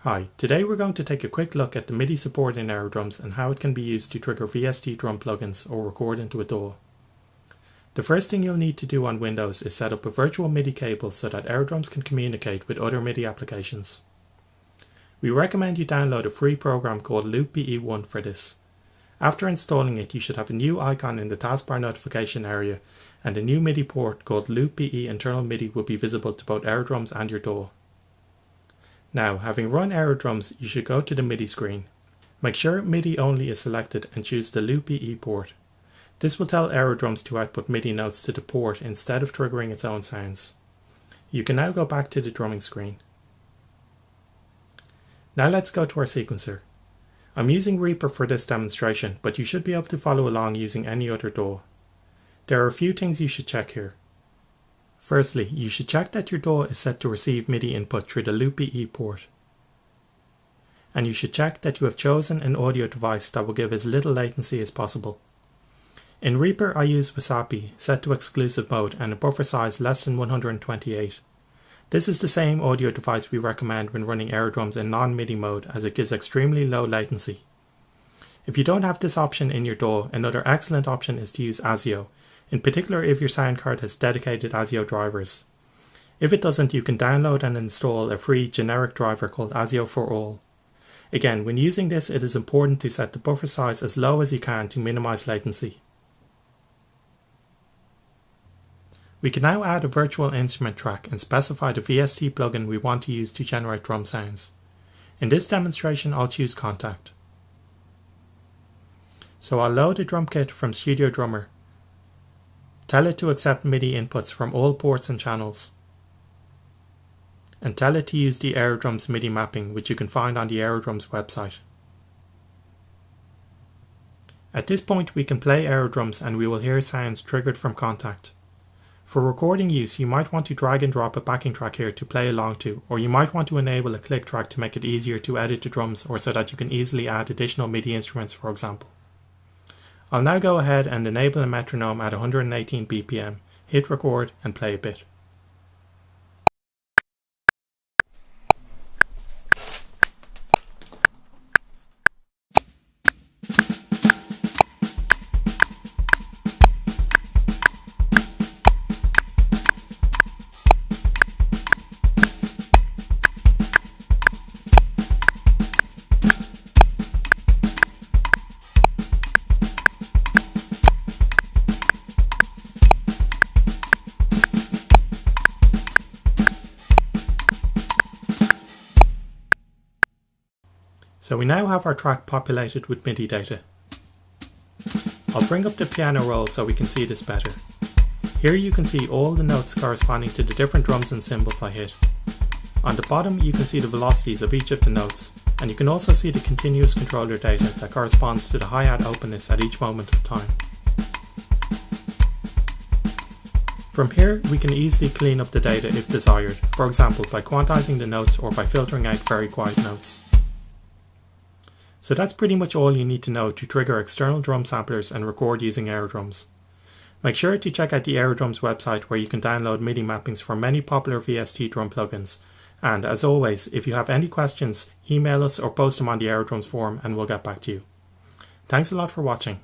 Hi, today we're going to take a quick look at the MIDI support in Aerodrums and how it can be used to trigger VST drum plugins or record into a DAW. The first thing you'll need to do on Windows is set up a virtual MIDI cable so that Aerodrums can communicate with other MIDI applications. We recommend you download a free program called LoopBE1 for this. After installing it, you should have a new icon in the taskbar notification area, and a new MIDI port called LoopBE internal MIDI will be visible to both Aerodrums and your DAW. Now, having run Aerodrums, you should go to the MIDI screen. Make sure MIDI only is selected and choose the LoopBE port. This will tell Aerodrums to output MIDI notes to the port instead of triggering its own sounds. You can now go back to the drumming screen. Now let's go to our sequencer. I'm using Reaper for this demonstration, but you should be able to follow along using any other DAW. There are a few things you should check here. Firstly, you should check that your DAW is set to receive MIDI input through the LoopBE port. And you should check that you have chosen an audio device that will give as little latency as possible. In Reaper I use Wasapi, set to exclusive mode and a buffer size less than 128. This is the same audio device we recommend when running Aerodrums in non-MIDI mode, as it gives extremely low latency. If you don't have this option in your DAW, another excellent option is to use ASIO, in particular if your sound card has dedicated ASIO drivers. If it doesn't, you can download and install a free generic driver called ASIO for All. Again, when using this, it is important to set the buffer size as low as you can to minimize latency. We can now add a virtual instrument track and specify the VST plugin we want to use to generate drum sounds. In this demonstration, I'll choose Contact. So I'll load a drum kit from Studio Drummer. Tell it to accept MIDI inputs from all ports and channels. And tell it to use the Aerodrums MIDI mapping, which you can find on the Aerodrums website. At this point we can play Aerodrums and we will hear sounds triggered from Contact. For recording use, you might want to drag and drop a backing track here to play along to, or you might want to enable a click track to make it easier to edit the drums, or so that you can easily add additional MIDI instruments, for example. I'll now go ahead and enable a metronome at 118 BPM, hit record and play a bit. So we now have our track populated with MIDI data. I'll bring up the piano roll so we can see this better. Here you can see all the notes corresponding to the different drums and cymbals I hit. On the bottom you can see the velocities of each of the notes, and you can also see the continuous controller data that corresponds to the hi-hat openness at each moment of time. From here we can easily clean up the data if desired, for example by quantizing the notes or by filtering out very quiet notes. So that's pretty much all you need to know to trigger external drum samplers and record using Aerodrums. Make sure to check out the Aerodrums website where you can download MIDI mappings for many popular VST drum plugins. And as always, if you have any questions, email us or post them on the Aerodrums forum and we'll get back to you. Thanks a lot for watching.